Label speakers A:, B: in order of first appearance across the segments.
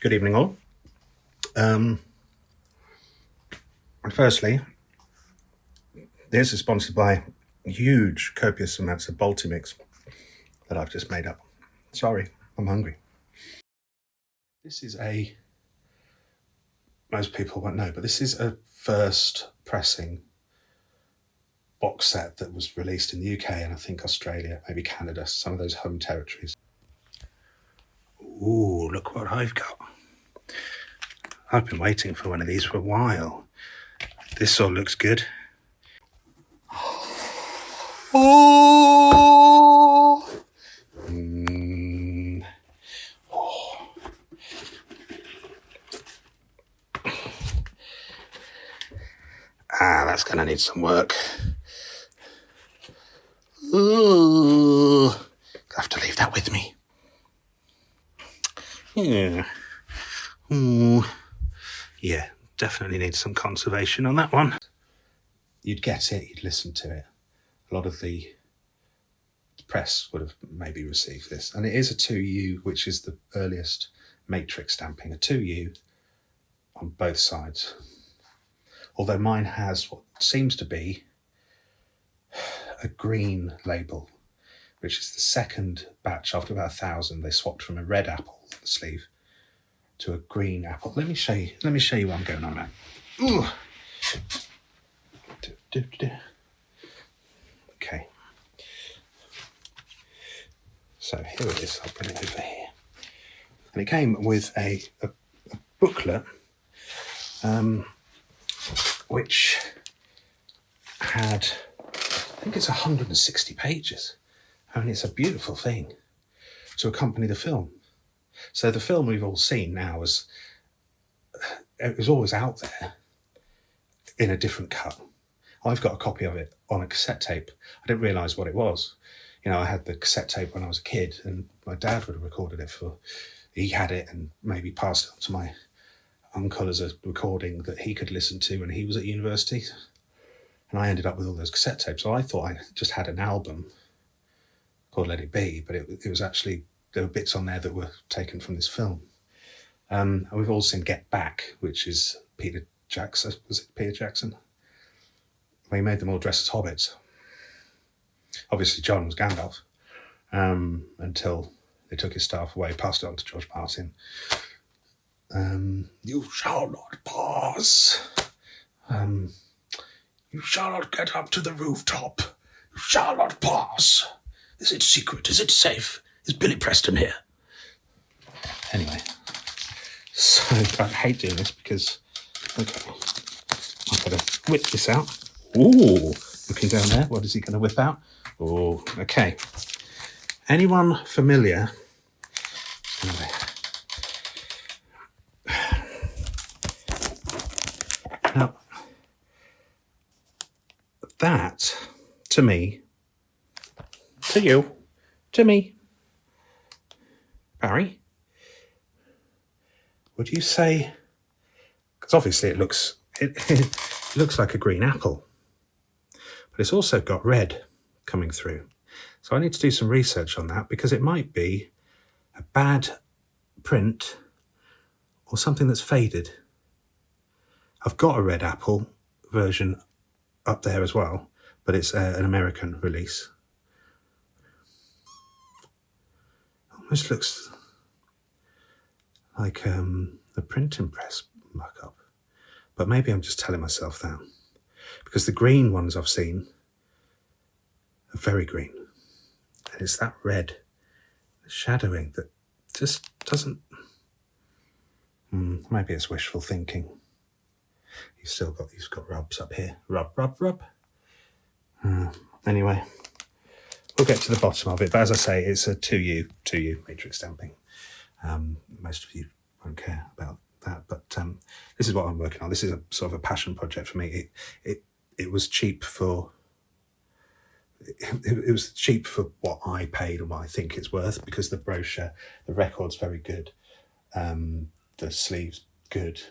A: Good evening, all. Firstly, this is sponsored by huge, copious amounts of Baltimix that I've just made up. Sorry, I'm hungry. This is most people won't know, but this is a first pressing box set that was released in the UK and I think Australia, maybe Canada, some of those home territories. Ooh, look what I've got. I've been waiting for one of these for a while. This all looks good. Oh! Oh. That's gonna need some work. Ooh. I'll have to leave that with me. Yeah. Ooh. Yeah, definitely needs some conservation on that one. You'd get it, you'd listen to it. A lot of the press would have maybe received this. And it is a 2U, which is the earliest matrix stamping, a 2U on both sides. Although mine has what seems to be a green label, which is the second batch. After about 1,000, they swapped from a red apple, the sleeve, to a green apple. Let me show you what I'm going on about. Ooh. Okay. So here it is. I'll bring it over here. And it came with a booklet, which had, I think it's 160 pages. I mean, it's a beautiful thing to accompany the film. So the film we've all seen now it was always out there in a different cut. I've got a copy of it on a cassette tape. I didn't realise what it was. You know, I had the cassette tape when I was a kid and my dad would have recorded it he had it and maybe passed it on to my uncle as a recording that he could listen to when he was at university. And I ended up with all those cassette tapes. So I thought I just had an album called Let It Be, but it was actually, there were bits on there that were taken from this film. And we've all seen Get Back, which is Peter Jackson. Was it Peter Jackson? Well, he made them all dress as hobbits. Obviously, John was Gandalf, until they took his staff away, passed it on to George Martin. You shall not pass. You shall not get up to the rooftop. You shall not pass. Is it secret? Is it safe? Is Billy Preston here? Anyway, so I hate doing this because, okay, I've got to whip this out. Ooh, looking down there, what is he going to whip out? Oh, okay. Anyone familiar? Anyway. Now, that, to me, to you, to me, Barry, would you say, because obviously it looks like a green apple, but it's also got red coming through. So I need to do some research on that because it might be a bad print or something that's faded. I've got a red apple version up there as well, but it's an American release. Almost looks like a printing press mock-up, but maybe I'm just telling myself that because the green ones I've seen are very green, and it's that red shadowing that just doesn't. Maybe it's wishful thinking. You've got rubs up here. Rub. Anyway, we'll get to the bottom of it. But as I say, it's a 2U matrix stamping. Most of you won't care about that, but this is what I'm working on. This is a sort of a passion project for me. It was cheap for. It was cheap for what I paid and what I think it's worth because the brochure, the record's very good, the sleeve's good,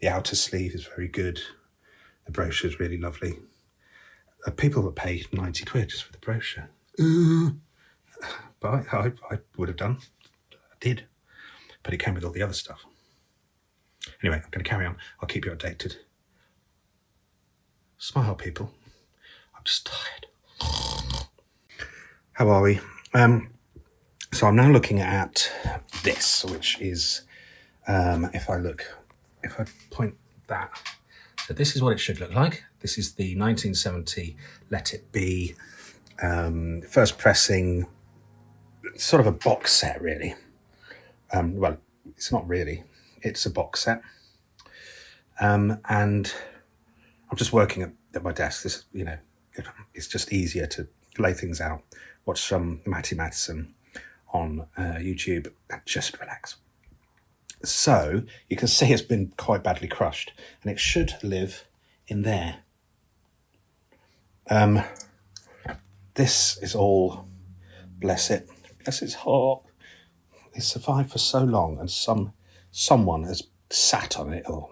A: the outer sleeve is very good, the brochure's really lovely. People that pay 90 quid just for the brochure. But I would have done. I did. But it came with all the other stuff. Anyway, I'm going to carry on. I'll keep you updated. Smile, people. I'm just tired. How are we? So I'm now looking at this, which is, if I point that, so this is what it should look like. This is the 1970 Let It Be first pressing, sort of a box set, really. Well, it's not really. It's a box set. And I'm just working at my desk. This, it's just easier to lay things out, watch some Matty Matheson on YouTube, and just relax. So you can see it's been quite badly crushed, and it should live in there. This is all, bless its heart. It's survived for so long, and someone has sat on it or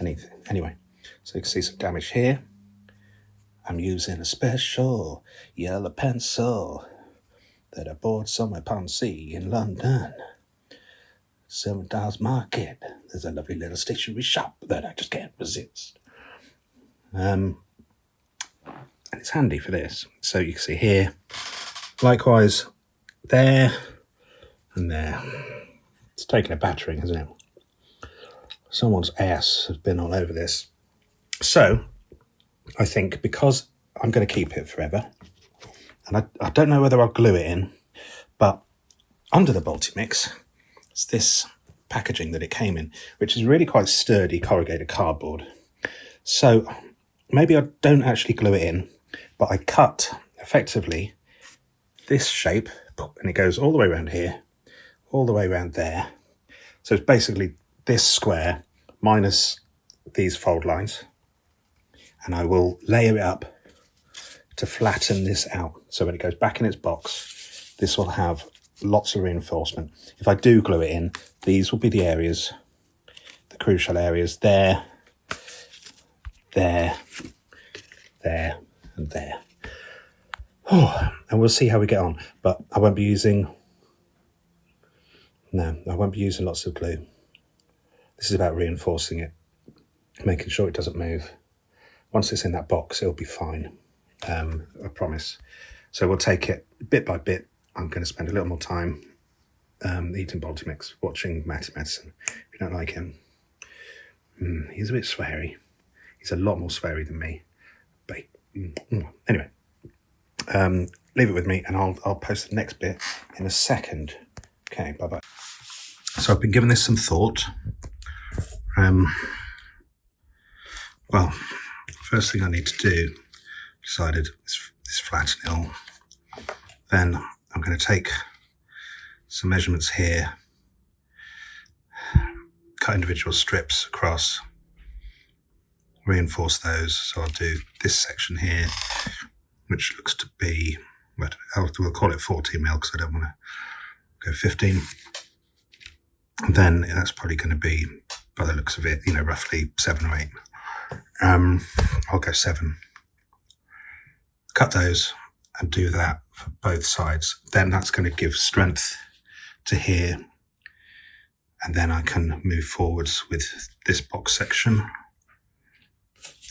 A: anything. Anyway, so you can see some damage here. I'm using a special yellow pencil that I bought somewhere upon sea in London. $7 Market. There's a lovely little stationery shop that I just can't resist. And it's handy for this. So you can see here, likewise, there and there. It's taken a battering, hasn't it? Someone's ass has been all over this. So I think because I'm going to keep it forever, and I don't know whether I'll glue it in, but under the Multimix, it's this packaging that it came in, which is really quite sturdy corrugated cardboard. So maybe I don't actually glue it in, but I cut effectively this shape, and it goes all the way around here, all the way around there. So it's basically this square minus these fold lines, and I will layer it up to flatten this out. So when it goes back in its box, this will have lots of reinforcement. If I do glue it in, these will be the areas, the crucial areas there, there, there, and there. Oh, and we'll see how we get on. But I won't be using lots of glue. This is about reinforcing it, making sure it doesn't move. Once it's in that box, it'll be fine. I promise. So we'll take it bit by bit. I'm going to spend a little more time eating Multimix, watching Matty Matheson. If you don't like him, he's a bit sweary. He's a lot more sweary than me. But anyway, leave it with me, and I'll post the next bit in a second. Okay, bye bye. So I've been giving this some thought. Well, first thing I need to do, decided is flatten it all. Then I'm going to take some measurements here, cut individual strips across, reinforce those. So I'll do this section here, which looks to be, we'll call it 14mm because I don't want to go 15. And then that's probably going to be, by the looks of it, roughly 7 or 8. I'll go 7. Cut those and do that for both sides. Then that's going to give strength to here. And then I can move forwards with this box section.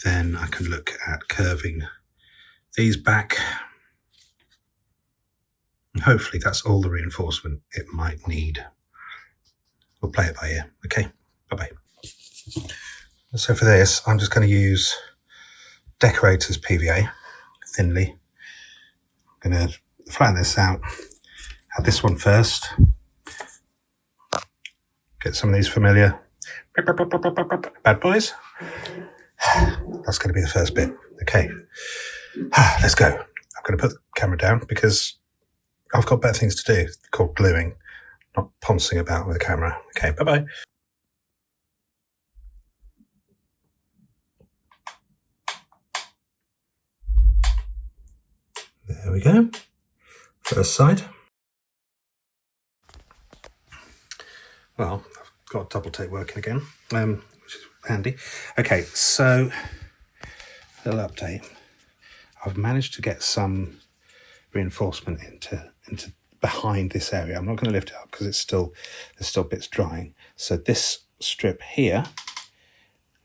A: Then I can look at curving these back. And hopefully that's all the reinforcement it might need. We'll play it by ear. Okay, bye-bye. So for this, I'm just going to use Decorator's PVA, thinly. I'm going to flatten this out. Have this one first. Get some of these familiar bad boys. That's going to be the first bit. Okay, let's go. I'm going to put the camera down because I've got better things to do, called gluing, not poncing about with the camera. Okay, bye-bye. There we go. First side. Well, I've got double tape working again, which is handy. Okay, so a little update. I've managed to get some reinforcement into behind this area. I'm not going to lift it up because there's still bits drying. So this strip here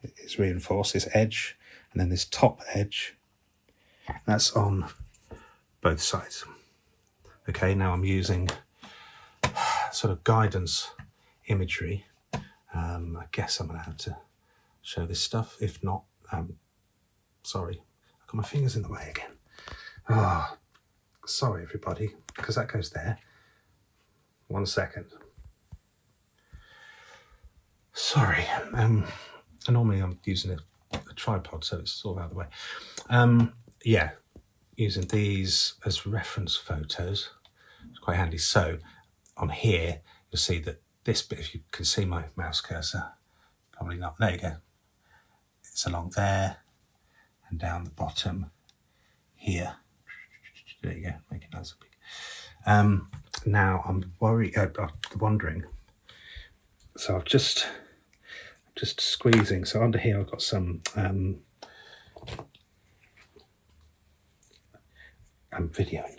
A: is reinforced, this edge, and then this top edge, that's on both sides. Okay, now I'm using sort of guidance imagery. I guess I'm going to have to show this stuff. If not, sorry, I've got my fingers in the way again. Oh, sorry everybody, because that goes there. 1 second. Sorry. Normally I'm using a tripod, so it's sort of out of the way. Yeah, using these as reference photos. It's quite handy. So on here, you'll see that this bit, if you can see my mouse cursor, probably not, there you go. It's along there and down the bottom here. There you go, make it nice and big. Now I'm wondering, so I've just squeezing, so under here I've got some I'm videoing.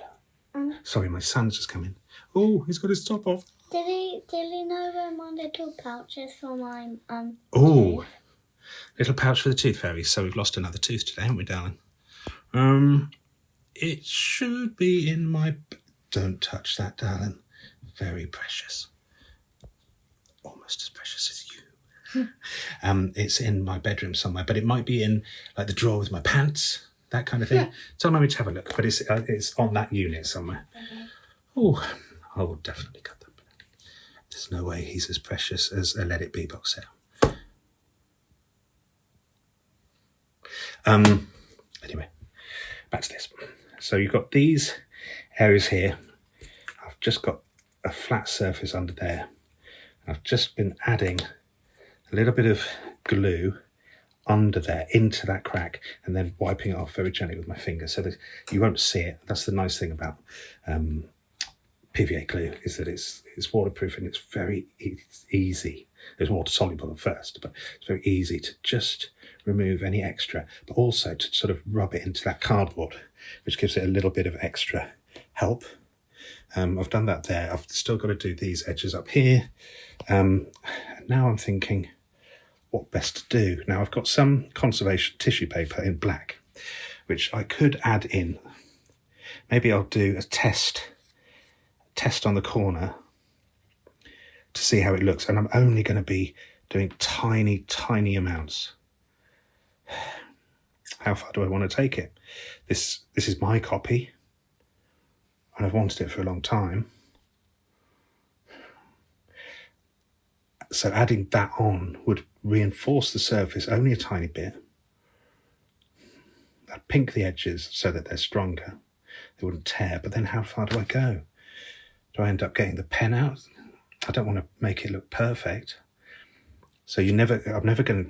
A: Sorry, my son's just come in. Oh, he's got his top off.
B: Did he know where my little pouch is for my
A: Oh, little pouch for the tooth fairy. So we've lost another tooth today, haven't we, darling? It should be in my... Don't touch that, darling. Very precious. Almost as precious as you. It's in my bedroom somewhere, but it might be in like the drawer with my pants, that kind of thing. Yeah. Tell Mummy to have a look, but it's on that unit somewhere. Oh, I will definitely cut that. There's no way he's as precious as a Let It Be box set. Anyway, back to this. So you've got these areas here. I've just got a flat surface under there. I've just been adding a little bit of glue under there into that crack and then wiping it off very gently with my finger so that you won't see it. That's the nice thing about PVA glue, is that it's waterproof and it's very easy. It's water soluble at first, but it's very easy to just remove any extra, but also to sort of rub it into that cardboard, which gives it a little bit of extra help. I've done that there. I've still got to do these edges up here. Now I'm thinking what best to do. Now I've got some conservation tissue paper in black, which I could add in. Maybe I'll do a test on the corner to see how it looks. And I'm only going to be doing tiny, tiny amounts. How far do I want to take it? This is my copy, and I've wanted it for a long time. So adding that on would reinforce the surface only a tiny bit. I'd pink the edges so that they're stronger. They wouldn't tear. But then how far do I go? Do I end up getting the pen out? I don't want to make it look perfect. So I'm never going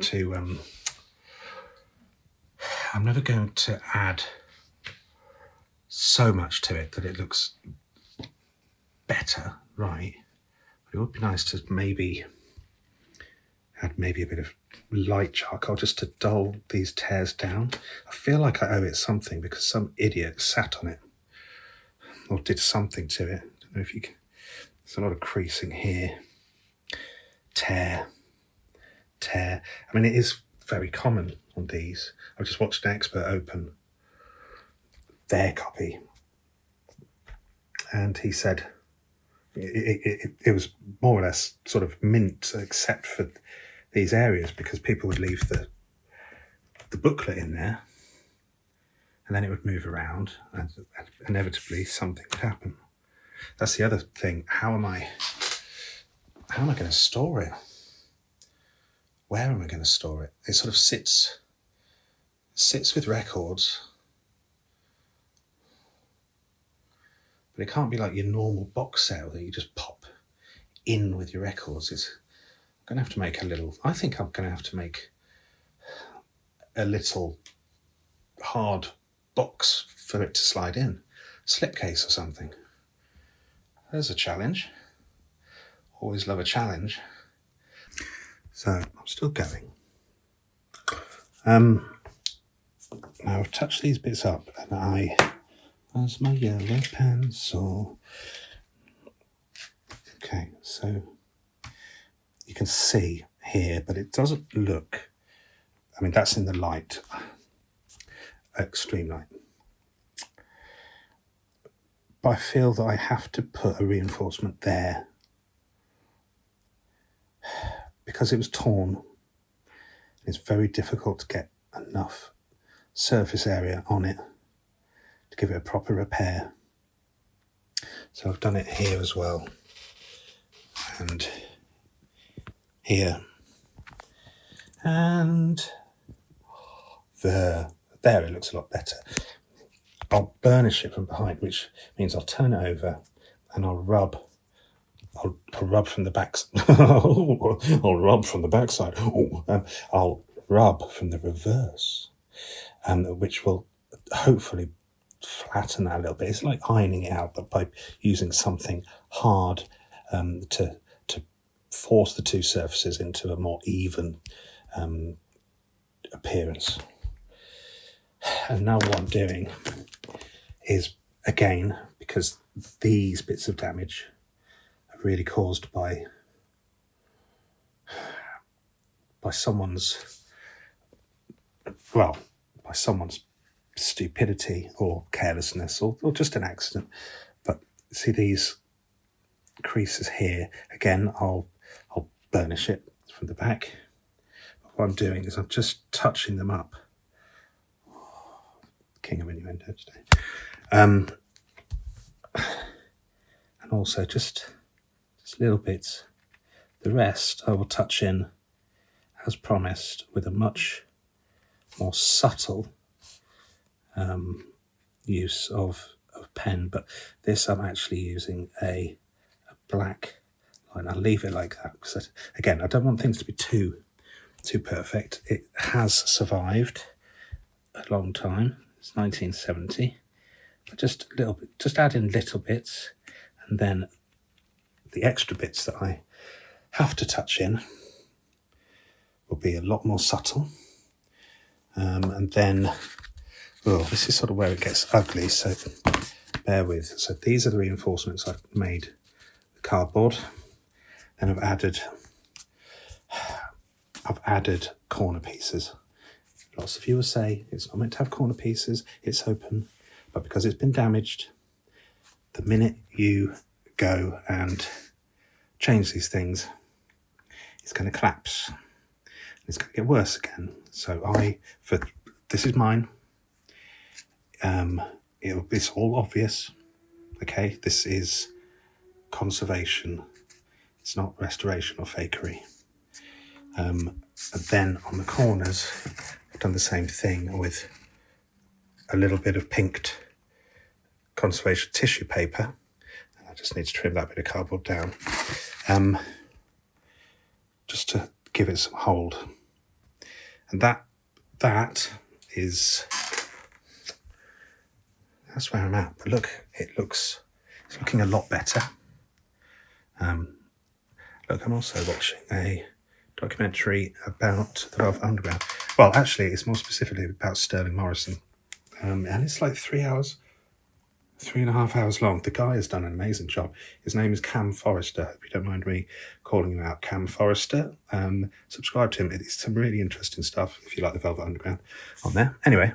A: to add so much to it that it looks better, right? But it would be nice to maybe add a bit of light charcoal just to dull these tears down. I feel like I owe it something because some idiot sat on it or did something to it. I don't know if you can. There's a lot of creasing here. Tear. I mean, it is very common on these. I just watched an expert open their copy, and he said it was more or less sort of mint, except for these areas, because people would leave the booklet in there, and then it would move around, and inevitably something would happen. That's the other thing. How am I going to store it? Where am I going to store it? It sort of sits with records, but it can't be like your normal box set that you just pop in with your records. I'm going to have to make I think I'm going to have to make a little hard box for it to slide in. Slipcase or something. There's a challenge. Always love a challenge. So I'm still going. Now I've touched these bits up, and where's my yellow pencil? Okay, so you can see here, but it doesn't look, I mean, that's in the light, extreme light. But I feel that I have to put a reinforcement there because it was torn. It's very difficult to get enough surface area on it to give it a proper repair. So I've done it here as well, and here, and there it looks a lot better. I'll burnish it from behind, which means I'll turn it over and I'll rub from the back. I'll rub from the backside. I'll rub from the reverse, which will hopefully flatten that a little bit. It's like ironing it out, but by using something hard to force the two surfaces into a more even appearance. And now what I'm doing is, again, because these bits of damage are really caused by someone's stupidity or carelessness or just an accident. But see these creases here, again, I'll burnish it from the back. But what I'm doing is I'm just touching them up. King of innuendo today. And also just little bits. The rest I will touch in, as promised, with a much more subtle use of pen. But this I'm actually using a black line. I'll leave it like that because, again, I don't want things to be too perfect. It has survived a long time. It's 1970. But just a little bit, just add in little bits, and then the extra bits that I have to touch in will be a lot more subtle. And then, this is sort of where it gets ugly, so bear with. So these are the reinforcements I've made with cardboard. Then I've added corner pieces. Lots of you will say it's not meant to have corner pieces, it's open, but because it's been damaged, the minute you go and change these things, it's going to collapse. It's going to get worse again. So this is mine. It's all obvious. Okay, this is conservation. It's not restoration or fakery. And then on the corners, I've done the same thing with a little bit of pinked conservation tissue paper. I just need to trim that bit of cardboard down, just to give it some hold. And that's where I'm at. But look, it's looking a lot better. Look, I'm also watching a documentary about the Velvet Underground. Well, actually, it's more specifically about Sterling Morrison. And it's like 3.5 hours long. The guy has done an amazing job. His name is Cam Forrester. If you don't mind me calling him out, Cam Forrester. Subscribe to him. It's some really interesting stuff if you like the Velvet Underground on there. Anyway,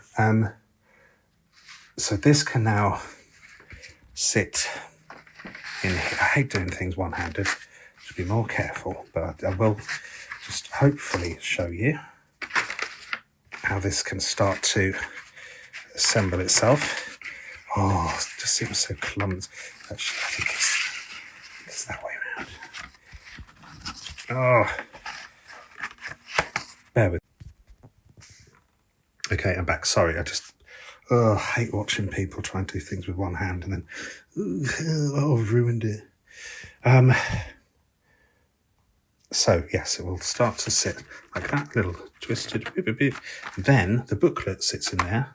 A: so this can now sit in here. I hate doing things one-handed. Should be more careful, but I will just hopefully show you how this can start to assemble itself. Oh, it just seems so clumsy. Actually, I think it's that way around. Oh, bear with. Okay, I'm back. Sorry, I hate watching people try and do things with one hand and then, I've ruined it. So yes, it will start to sit like that, little twisted. Then the booklet sits in there.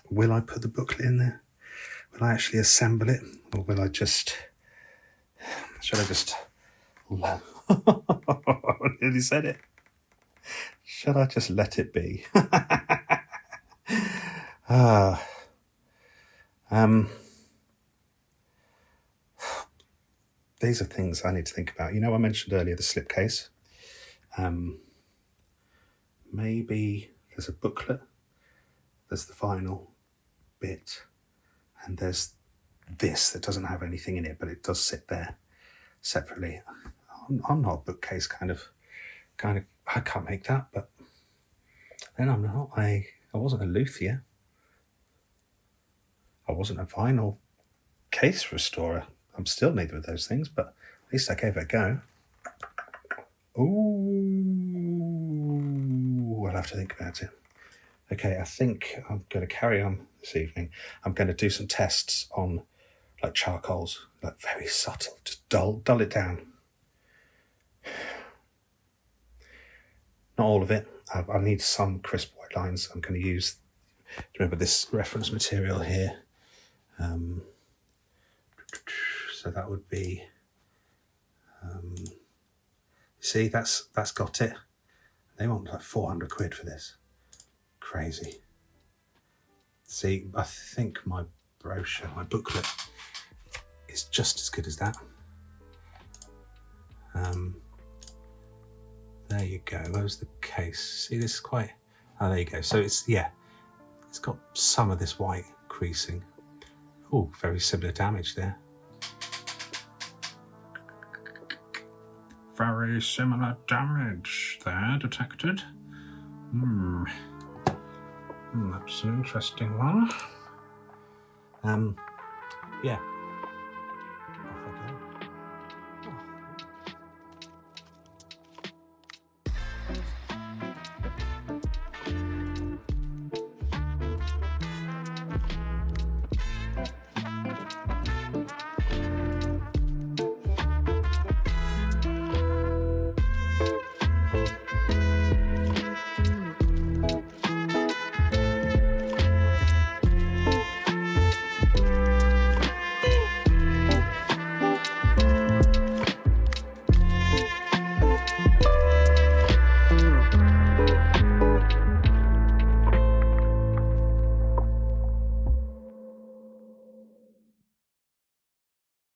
A: Will I put the booklet in there? Will I actually assemble it? Or will I just... Should I just... I nearly said it. Should I just let it be? These are things I need to think about. You know, I mentioned earlier the slipcase. Maybe there's a booklet, there's the final bit, and there's this that doesn't have anything in it, but it does sit there separately. I'm not a bookcase kind of, I can't make that, but then I'm not, I wasn't a luthier. I wasn't a vinyl case restorer. I'm still neither of those things, but at least I gave it a go. Ooh, I'll have to think about it. Okay, I think I'm going to carry on this evening. I'm going to do some tests on like charcoals, like very subtle, just dull it down. Not all of it. I need some crisp white lines. I'm going to use, remember this reference material here. So that would be, see, that's got it. They want like 400 quid for this. Crazy. See, I think my brochure, my booklet is just as good as that. There you go. Where's the case? See, this is quite, oh, there you go. So it's, yeah, it's got some of this white creasing. Oh, very similar damage there. Very similar damage there detected. That's an interesting one. Yeah.